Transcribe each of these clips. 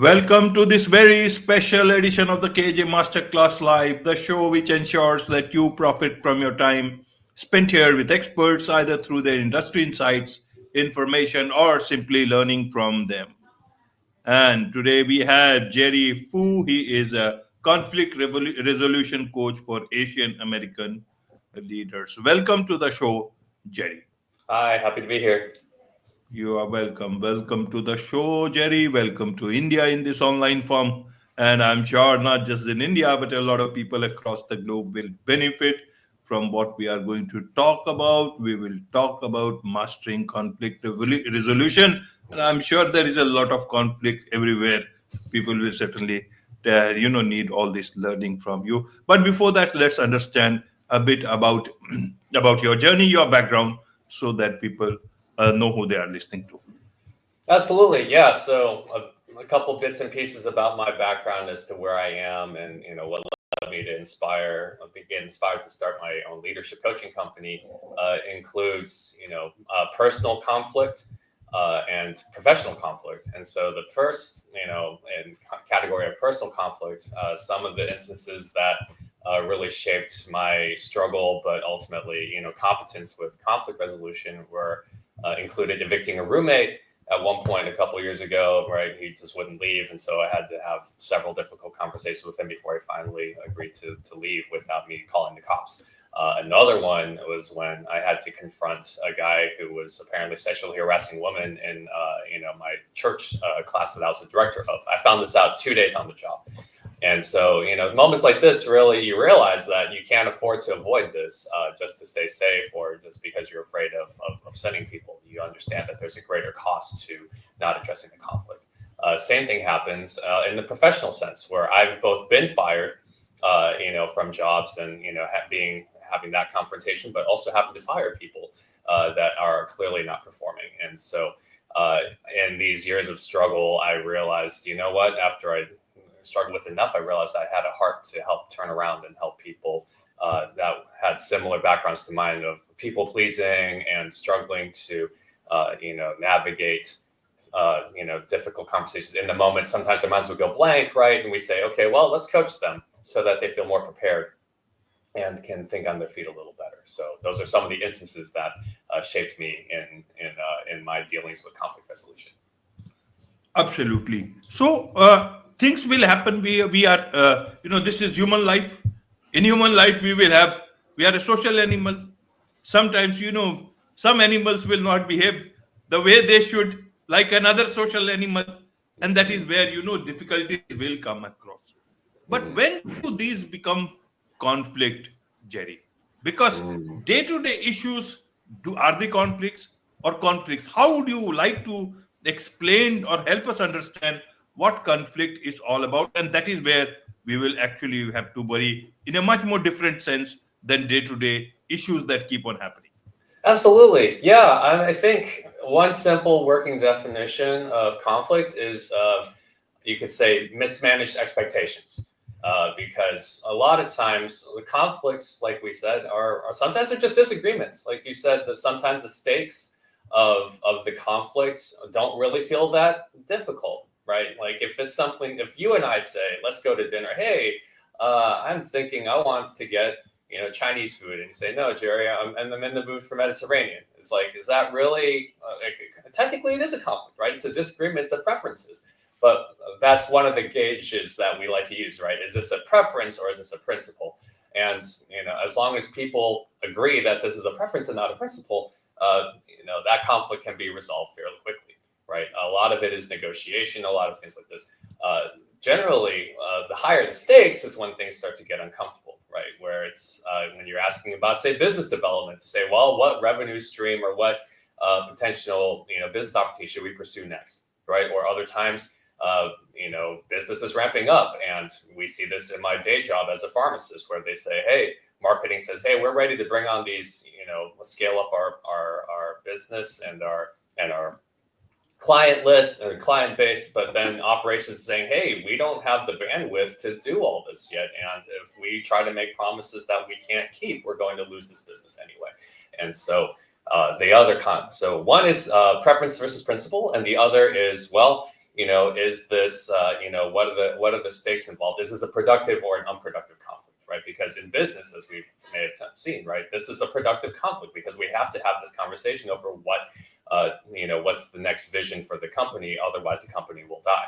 Welcome to this very special edition of the KJ Masterclass Live, the show which ensures that you profit from your time spent here with experts either through their industry insights, information, or simply learning from them. And today we had Jerry Fu. He is a resolution coach for Asian American leaders. Welcome to the show, Jerry. Hi, happy to be here. You are welcome. Welcome to the show, Jerry. Welcome to India in this online form. And I'm sure not just in India, but a lot of people across the globe will benefit from what we are going to talk about. We will talk about mastering resolution. And I'm sure there is a lot of conflict everywhere. People will certainly, need all this learning from you. But before that, let's understand a bit about about your journey, your background, so that people know who they are listening to. Absolutely, yeah. So a couple bits and pieces about my background as to where I am, and what led me to get inspired to start my own leadership coaching company includes personal conflict and professional conflict. And so the first, in category of personal conflict, some of the instances that really shaped my struggle, but ultimately, competence with conflict resolution were included evicting a roommate at one point a couple of years ago, right? He just wouldn't leave. And so I had to have several difficult conversations with him before he finally agreed to leave without me calling the cops. Another one was when I had to confront a guy who was apparently sexually harassing women in, my church class that I was the director of. I found this out 2 days on the job. And so, moments like this, really, you realize that you can't afford to avoid this just to stay safe or just because you're afraid of upsetting people. You understand that there's a greater cost to not addressing the conflict. Same thing happens in the professional sense, where I've both been fired, from jobs and, having that confrontation, but also having to fire people that are clearly not performing. And so in these years of struggle, I realized, after I struggled with enough, I realized I had a heart to help turn around and help people that had similar backgrounds to mine of people pleasing and struggling to, navigate, difficult conversations in the moment. Sometimes their minds would go blank, right? And we say, okay, well, let's coach them so that they feel more prepared and can think on their feet a little better. So those are some of the instances that shaped me in my dealings with conflict resolution. Absolutely. So things will happen. We are this is human life. In human life, we are a social animal. Sometimes some animals will not behave the way they should, like another social animal, and that is where difficulties will come across. But when do these become conflict, Jerry? Because day-to-day issues are the conflicts or conflicts. How would you like to explain or help us understand what conflict is all about? And that is where we will actually have to worry in a much more different sense than day-to-day issues that keep on happening. Absolutely. Yeah. I think one simple working definition of conflict is you could say mismanaged expectations. Because a lot of times the conflicts, like we said, are sometimes they're just disagreements. Like you said, that sometimes the stakes of the conflict don't really feel that difficult, right? Like if you and I say, let's go to dinner, hey, I'm thinking I want to get Chinese food, and you say, no, Jerry, I'm in the mood for Mediterranean. It's like, is that really technically it is a conflict, right? It's a disagreement of preferences. But that's one of the gauges that we like to use, right? Is this a preference or is this a principle? And as long as people agree that this is a preference and not a principle, that conflict can be resolved fairly quickly, right? A lot of it is negotiation, a lot of things like this. Generally, the higher the stakes is when things start to get uncomfortable, right? Where it's when you're asking about, say, business development, to say, well, what revenue stream or what potential business opportunity should we pursue next, right? Or other times, business is ramping up, and we see this in my day job as a pharmacist, where they say, hey, marketing says, hey, we're ready to bring on these, scale up our business and our client list and client base, but then operations is saying, hey, we don't have the bandwidth to do all this yet, and if we try to make promises that we can't keep, we're going to lose this business anyway. And so so one is preference versus principle, and the other is, well, is this, what are the stakes involved? Is this a productive or an unproductive conflict, right? Because in business, as we may have seen, right, this is a productive conflict because we have to have this conversation over what's the next vision for the company. Otherwise, the company will die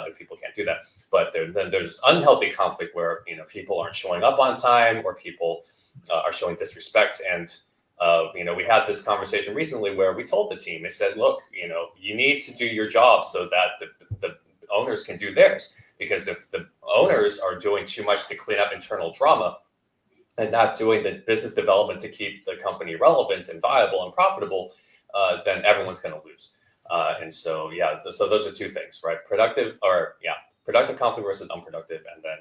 if people can't do that. But then there's unhealthy conflict where, people aren't showing up on time or people are showing disrespect. And, we had this conversation recently where we told the team, they said, look, you need to do your job so that the owners can do theirs. Because if the owners are doing too much to clean up internal drama and not doing the business development to keep the company relevant and viable and profitable, then everyone's going to lose. And so, so those are two things, right? Productive conflict versus unproductive, and then,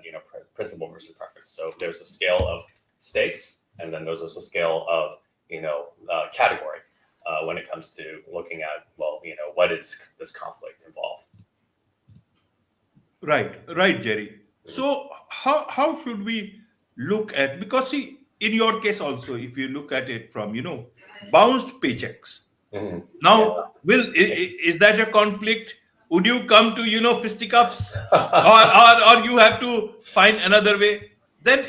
principle versus preference. So there's a scale of stakes, and then there's also a scale of, category when it comes to looking at, what is this conflict involve? Right, Jerry. So how should we look at, because see, in your case also, if you look at it from, bounced paychecks. Mm-hmm. Now, is that a conflict? Would you come to, fisticuffs or you have to find another way? Then,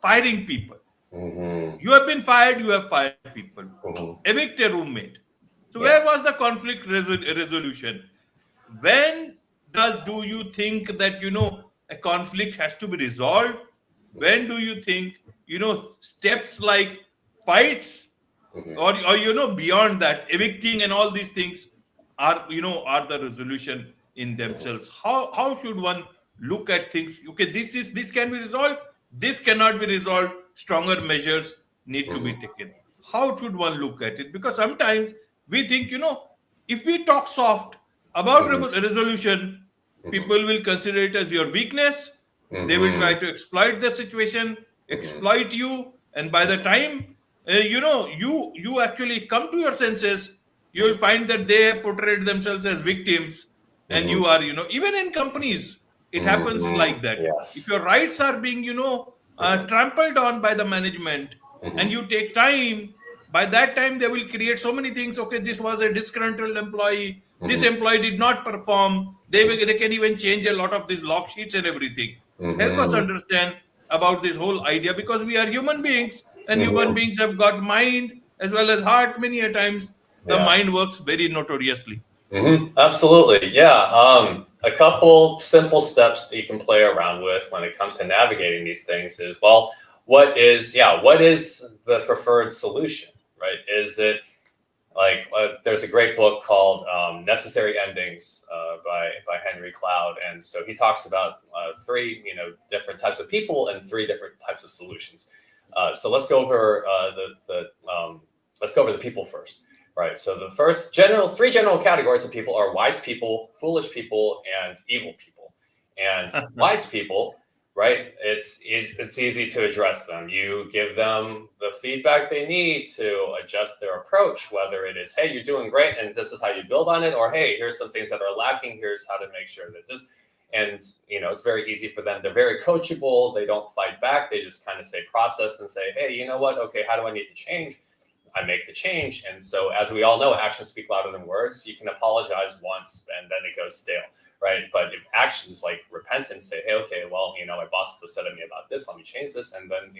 firing people. Mm-hmm. You have been fired, you have fired people. Mm-hmm. Evict a roommate. So where was the conflict resolution? When do you think that, a conflict has to be resolved? When do you think, steps like fights Mm-hmm. or beyond that, evicting and all these things are the resolution in themselves? How should one look at things? Okay, this can be resolved, this cannot be resolved, stronger measures need to be taken. How should one look at it? Because sometimes we think, if we talk soft about resolution, people will consider it as your weakness. They will try to exploit the situation, exploit you, and by the time you actually come to your senses, you will find that they have portrayed themselves as victims, and you are, even in companies, it happens like that. If Yes. your rights are being, trampled on by the management, and you take time, by that time they will create so many things. Okay, this was a disgruntled employee. This employee did not perform. They can even change a lot of these log sheets and everything. Help us understand about this whole idea, because we are human beings, and human beings have got mind as well as heart. Many a times the Yeah. mind works very notoriously. Absolutely. Yeah. A couple simple steps that you can play around with when it comes to navigating these things is, well, what is the preferred solution, right? Is it like, there's a great book called Necessary Endings by Henry Cloud. And so he talks about three, different types of people and three different types of solutions. So let's go over the people first. Right. So the three general categories of people are wise people, foolish people, and evil people. And wise people, right? It's easy to address them. You give them the feedback they need to adjust their approach, whether it is, hey, you're doing great, and this is how you build on it, or hey, here's some things that are lacking. Here's how to make sure that this. And it's very easy for them. They're very coachable. They don't fight back. They just kind of say process and say, hey, you know what? Okay, how do I need to change? I make the change. And so, as we all know, actions speak louder than words. You can apologize once and then it goes stale, right? But if actions like repentance say, hey, okay, well, my boss has said to me about this, let me change this. And then,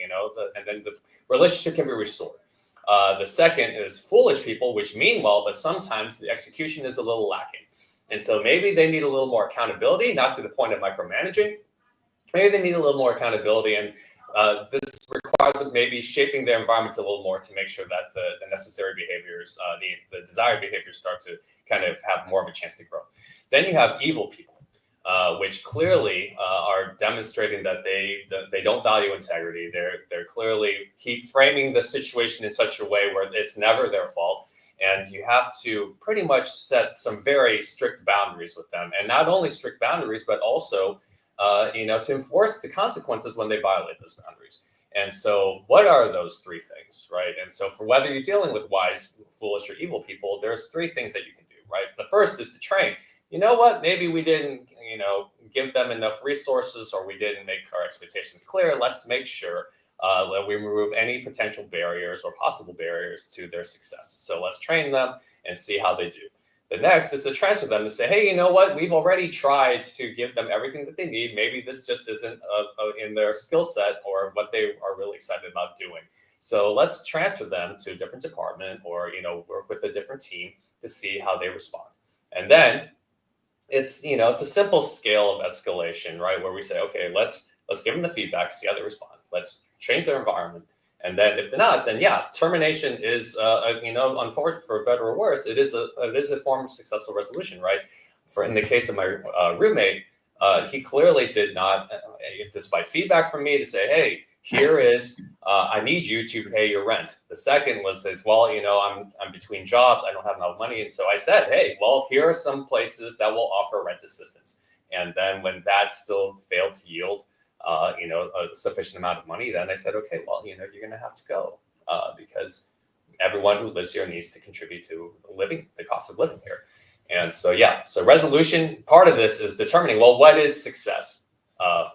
the relationship can be restored. The second is foolish people, which mean well, but sometimes the execution is a little lacking. And so maybe they need a little more accountability, not to the point of micromanaging. Maybe they need a little more accountability. And this requires maybe shaping their environment a little more to make sure that the necessary behaviors, the desired behaviors start to kind of have more of a chance to grow. Then you have evil people, which clearly are demonstrating that they don't value integrity. They're clearly keep framing the situation in such a way where it's never their fault. And you have to pretty much set some very strict boundaries with them. And not only strict boundaries, but also to enforce the consequences when they violate those boundaries. And so what are those three things, right? And so for whether you're dealing with wise, foolish, or evil people, there's three things that you can do, right? The first is to train. You know what? Maybe we didn't, give them enough resources, or we didn't make our expectations clear. Let's make sure that we remove any potential barriers or possible barriers to their success. So let's train them and see how they do. The next is to transfer them and say, hey, you know what? We've already tried to give them everything that they need. Maybe this just isn't in their skill set or what they are really excited about doing. So let's transfer them to a different department or, work with a different team to see how they respond. And then it's a simple scale of escalation, right? Where we say, okay, let's give them the feedback, see how they respond. Let's change their environment. And then if they're not, then yeah, termination is, unfortunately, for better or worse, it is a form of successful resolution, right? In the case of my roommate, he clearly did not, despite feedback from me to say, hey, here is, I need you to pay your rent. The second was this, well, I'm between jobs. I don't have enough money. And so I said, hey, well, here are some places that will offer rent assistance. And then when that still failed to yield, a sufficient amount of money, then I said, okay, well, you're going to have to go because everyone who lives here needs to contribute to the cost of living here. And so, so resolution, part of this is determining, well, what is success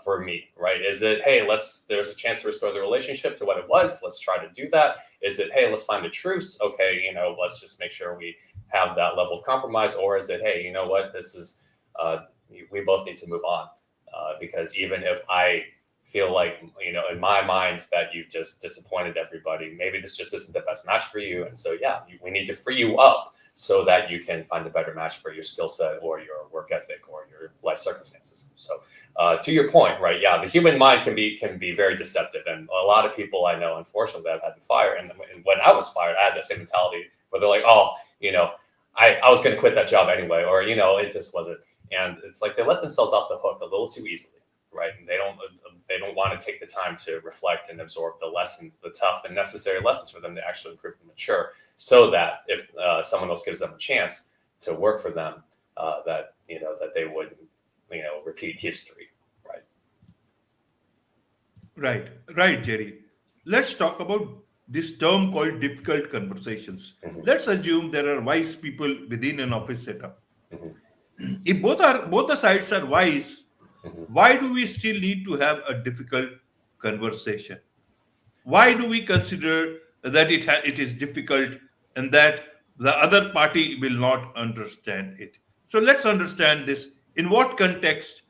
for me, right? Is it, hey, there's a chance to restore the relationship to what it was. Let's try to do that. Is it, hey, let's find a truce. Okay, let's just make sure we have that level of compromise. Or is it, hey, you know what, this is, we both need to move on. Because even if I feel like, in my mind that you've just disappointed everybody, maybe this just isn't the best match for you. And so, we need to free you up so that you can find a better match for your skill set or your work ethic or your life circumstances. So to your point, right? Yeah, the human mind can be very deceptive. And a lot of people I know, unfortunately, that have had been fired. And when I was fired, I had that same mentality where they're like, oh, I was going to quit that job anyway, or, it just wasn't. And it's like they let themselves off the hook a little too easily, right? And they don't want to take the time to reflect and absorb the lessons, the tough and necessary lessons for them to actually improve and mature, so that if someone else gives them a chance to work for them, that they wouldn't repeat history, right? Right, Jerry. Let's talk about this term called difficult conversations. Mm-hmm. Let's assume there are wise people within an office setup. Mm-hmm. If both the sides are wise, Mm-hmm. why do we still need to have a difficult conversation? Why do we consider that it is difficult and that the other party will not understand it? So let's understand this. In what context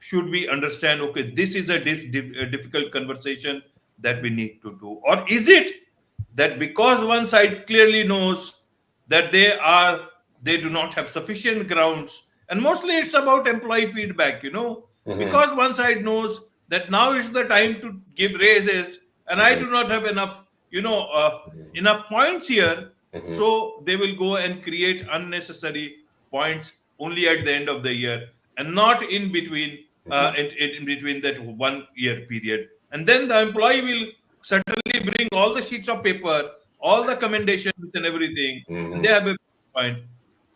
should we understand, okay, this is a difficult conversation that we need to do? Or is it that because one side clearly knows that they do not have sufficient grounds, and mostly it's about employee feedback, Mm-hmm. because one side knows that now is the time to give raises and I do not have enough enough points here, Mm-hmm. so they will go and create unnecessary points only at the end of the year and not in between in between that 1 year period. And then the employee will certainly bring all the sheets of paper, all the commendations and everything, and they have a point.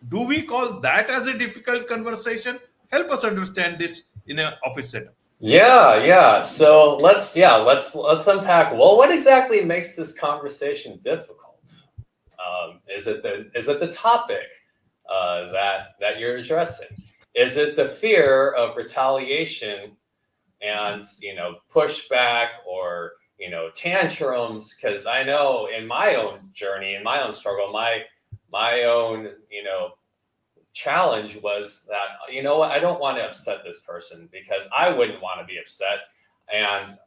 Do we call that as a difficult conversation? Help us understand this in an office setup. Yeah. So let's unpack. Well, what exactly makes this conversation difficult? Is it the topic that you're addressing? Is it the fear of retaliation and pushback or tantrums? Because I know in my own journey, in my own struggle, my own challenge was that I don't want to upset this person because I wouldn't want to be upset. And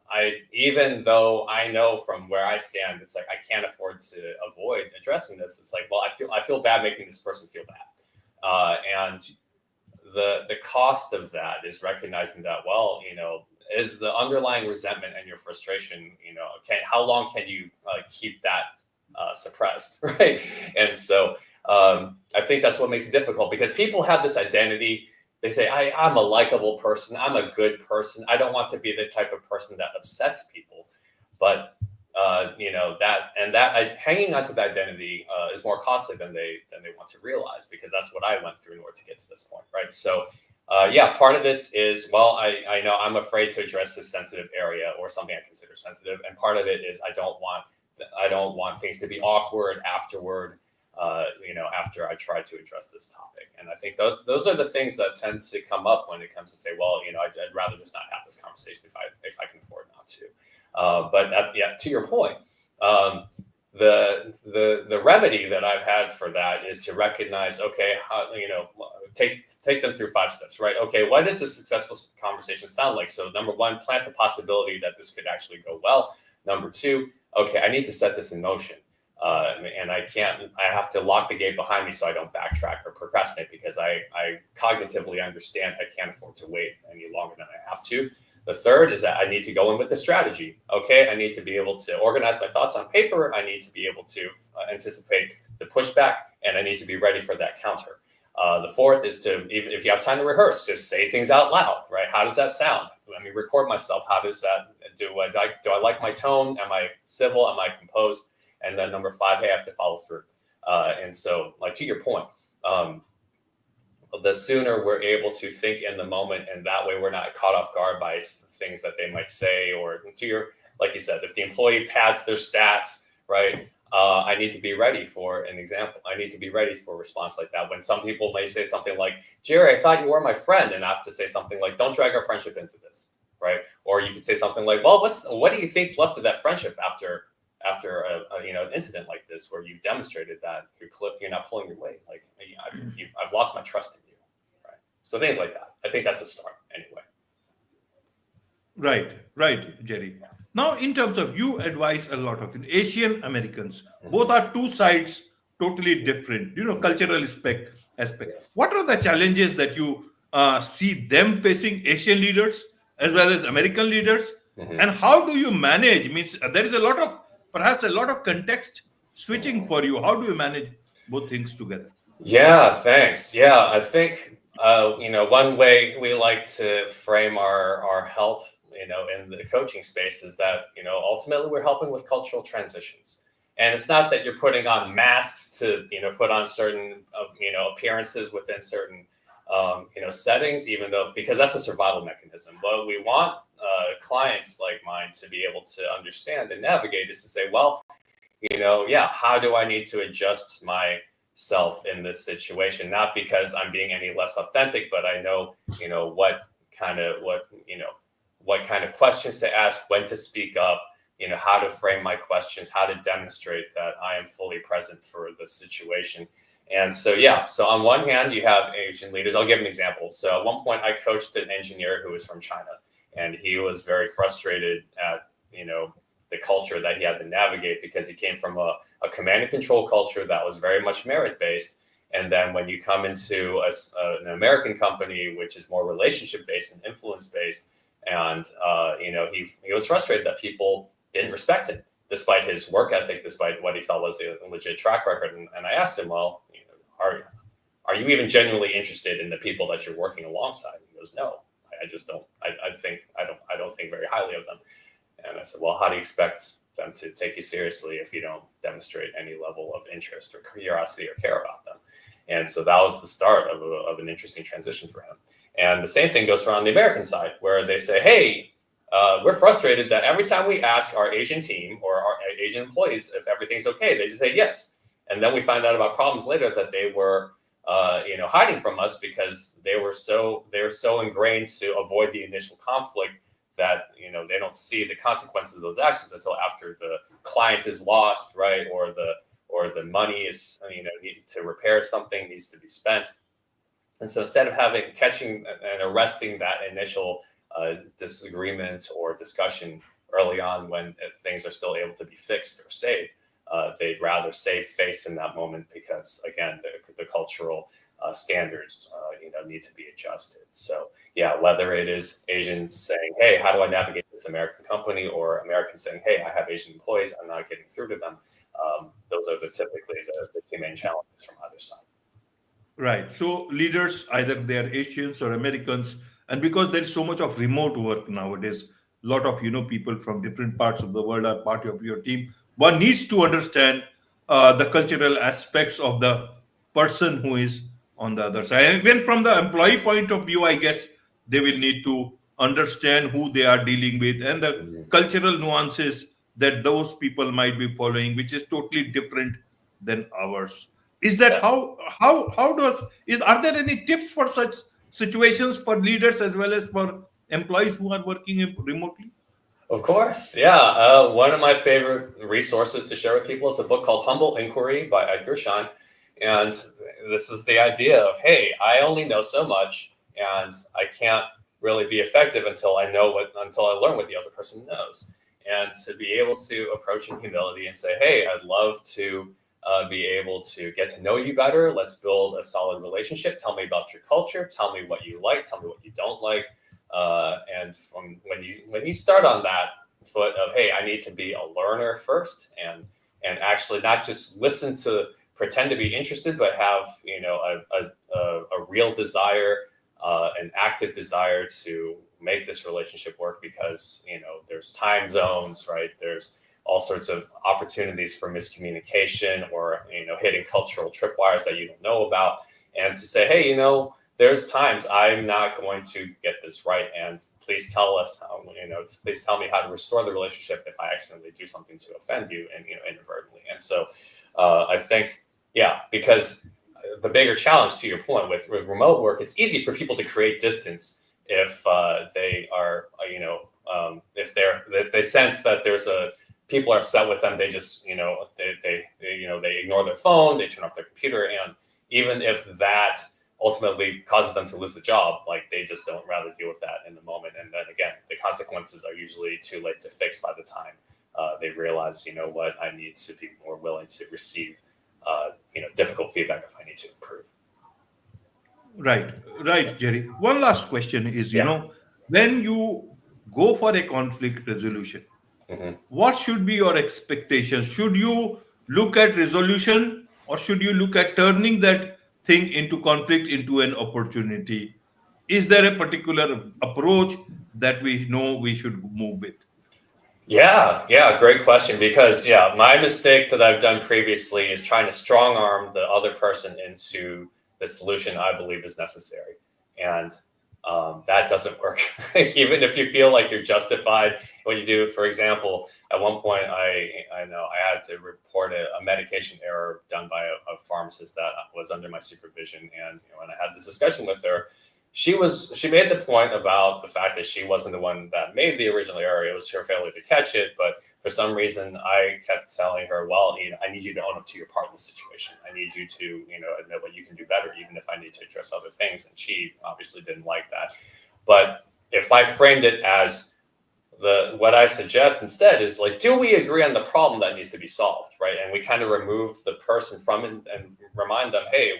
even though I know from where I stand, it's like I can't afford to avoid addressing this. It's like, well, I feel bad making this person feel bad, and the cost of that is recognizing that, well, is the underlying resentment and your frustration, how long can you keep that suppressed, right? And so I think that's what makes it difficult, because people have this identity. They say, I'm a likable person. I'm a good person. I don't want to be the type of person that upsets people. But hanging onto that identity is more costly than they want to realize, because that's what I went through in order to get to this point, right? So part of this is, well, I know I'm afraid to address this sensitive area or something I consider sensitive, and part of it is I don't want things to be awkward afterward. After I try to address this topic. And I think those are the things that tend to come up when it comes to say, well, I'd rather just not have this conversation if I can afford not to. But to your point, the remedy that I've had for that is to recognize, okay, how, take them through 5 steps, right? Okay, what does a successful conversation sound like? So number 1, plant the possibility that this could actually go well. Number 2, okay, I need to set this in motion. And I have to lock the gate behind me so I don't backtrack or procrastinate, because I cognitively understand I can't afford to wait any longer than I have to. The third is that I need to go in with a strategy. Okay, I need to be able to organize my thoughts on paper. I need to be able to anticipate the pushback, and I need to be ready for that counter. The fourth is to, even if you have time to rehearse, just say things out loud, right? How does that sound? Let me record myself. How does that, do I like my tone? Am I civil? Am I composed? And then number 5, hey, I have to follow through. And so, like, to your point, the sooner we're able to think in the moment, and that way we're not caught off guard by things that they might say, or to your, like you said, if the employee pads their stats, right? I need to be ready for an example. I need to be ready for a response like that. When some people may say something like, Jerry, I thought you were my friend. And I have to say something like, don't drag our friendship into this, right? Or you could say something like, well, what do you think's left of that friendship after an incident like this, where you've demonstrated that you're not pulling your weight? Like, I've lost my trust in you, right? So things like that. I think that's a start anyway. Right, Jerry. Now, in terms of, you advise a lot of Asian Americans, both are two sides, totally different, cultural aspect. Yes. What are the challenges that you see them facing, Asian leaders as well as American leaders? And how do you manage? Means there is perhaps a lot of context switching for you. How do you manage both things together? Yeah, thanks. Yeah, I think one way we like to frame our help, in the coaching space, is that ultimately we're helping with cultural transitions. And it's not that you're putting on masks to put on certain appearances within certain settings, because that's a survival mechanism. What we want clients like mine to be able to understand and navigate is to say, well, how do I need to adjust myself in this situation? Not because I'm being any less authentic, but I know what kind of questions to ask, when to speak up, how to frame my questions, how to demonstrate that I am fully present for the situation. And so on one hand, you have Asian leaders. I'll give an example. So at one point, I coached an engineer who was from China, and he was very frustrated at the culture that he had to navigate, because he came from a command and control culture that was very much merit based. And then when you come into an American company, which is more relationship based and influence based, and he was frustrated that people didn't respect him, despite his work ethic, despite what he felt was a legit track record. And I asked him, well, are you even genuinely interested in the people that you're working alongside? He goes, no, I just don't. I don't think very highly of them. And I said, well, how do you expect them to take you seriously if you don't demonstrate any level of interest or curiosity or care about them? And so that was the start of an interesting transition for him. And the same thing goes for on the American side, where they say, hey, we're frustrated that every time we ask our Asian team or our Asian employees if everything's okay, they just say yes. And then we find out about problems later that they were hiding from us, because they were so ingrained to avoid the initial conflict that they don't see the consequences of those actions until after the client is lost, right? Or the money is needed to repair something needs to be spent. And so instead of catching and arresting that initial disagreement or discussion early on, when things are still able to be fixed or saved, they'd rather save face in that moment, because again, the cultural standards need to be adjusted. So whether it is Asians saying, hey, how do I navigate this American company, or Americans saying, hey, I have Asian employees, I'm not getting through to them, those are typically the two main challenges from either side. Right. So leaders, either they are Asians or Americans, and because there is so much of remote work nowadays, a lot of people from different parts of the world are part of your team. One needs to understand the cultural aspects of the person who is on the other side. And even from the employee point of view, I guess they will need to understand who they are dealing with and the cultural nuances that those people might be following, which is totally different than ours. Is that are there any tips for such situations for leaders as well as for employees who are working remotely? Of course, yeah. One of my favorite resources to share with people is a book called Humble Inquiry by Edgar Schein. And this is the idea of, hey, I only know so much, and I can't really be effective until I learn what the other person knows. And to be able to approach in humility and say, hey, I'd love to be able to get to know you better. Let's build a solid relationship. Tell me about your culture. Tell me what you like. Tell me what you don't like. And from when you start on that foot of, hey, I need to be a learner first, and actually not just listen to pretend to be interested, but have a real desire, an active desire to make this relationship work, because there's time zones, right? There's all sorts of opportunities for miscommunication, or hitting cultural tripwires that you don't know about, and to say, hey, there's times I'm not going to get this right, and please tell us how, please tell me how to restore the relationship if I accidentally do something to offend you, and inadvertently. And so I think, yeah, because the bigger challenge, to your point, with remote work, it's easy for people to create distance if they are, if they sense that people are upset with them. They just, they ignore their phone, they turn off their computer, and even if that ultimately causes them to lose the job, like, they just don't rather deal with that in the moment. And then again, the consequences are usually too late to fix by the time they realize, what, I need to be more willing to receive, difficult feedback if I need to improve. Right, Jerry. One last question is, Yeah. when you go for a conflict resolution, what should be your expectations? Should you look at resolution, or should you look at turning that thing into conflict into an opportunity? Is there a particular approach that we know we should move with? Yeah, great question. Because my mistake that I've done previously is trying to strong arm the other person into the solution I believe is necessary, and that doesn't work. Even if you feel like you're justified when you do. For example, at one point, I know I had to report a medication error done by a pharmacist that was under my supervision, and when I had this discussion with her, she made the point about the fact that she wasn't the one that made the original error. It was her failure to catch it. But for some reason, I kept telling her, well, I need you to own up to your part in the situation. I need you to, admit what you can do better, even if I need to address other things. And she obviously didn't like that. But if I framed it as what I suggest instead is, like, do we agree on the problem that needs to be solved, right? And we kind of remove the person from it and remind them, hey,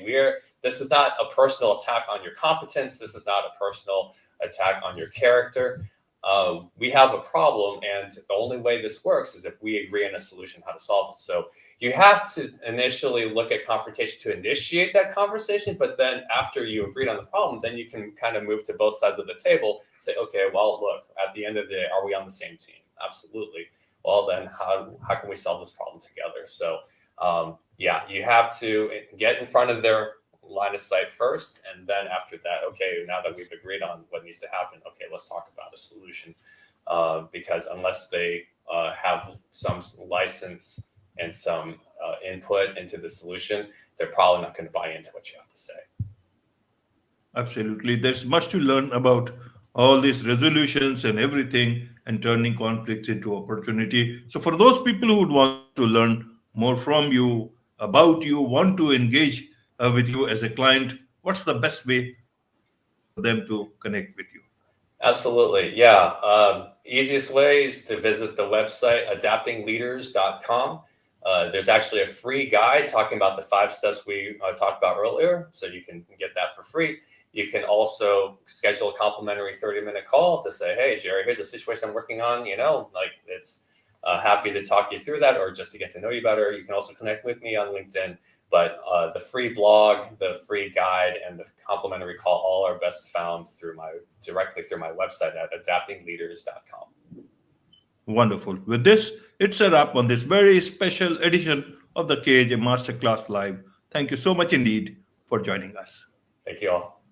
this is not a personal attack on your competence. This is not a personal attack on your character. We have a problem, and the only way this works is if we agree on a solution how to solve it. So you have to initially look at confrontation to initiate that conversation, but then after you agreed on the problem, then you can kind of move to both sides of the table, say, okay, well, look, at the end of the day, are we on the same team? Absolutely. Well, then how can we solve this problem together? So you have to get in front of their line of sight first, and then after that, okay, now that we've agreed on what needs to happen, okay, let's talk about a solution. Because unless they have some license and some input into the solution, they're probably not going to buy into what you have to say. Absolutely. There's much to learn about all these resolutions and everything, and turning conflicts into opportunity. So for those people who would want to learn more from you, about you, want to engage with you as a client, what's the best way for them to connect with you? Absolutely. Yeah. Easiest way is to visit the website adaptingleaders.com. There's actually a free guide talking about the 5 steps we talked about earlier, so you can get that for free. You can also schedule a complimentary 30-minute call to say, hey, Jerry, here's a situation I'm working on, it's happy to talk you through that, or just to get to know you better. You can also connect with me on LinkedIn. But the free blog, the free guide, and the complimentary call all are best found directly through my website at adaptingleaders.com. Wonderful. With this, it's a wrap on this very special edition of the KAJ Masterclass Live. Thank you so much indeed for joining us. Thank you all.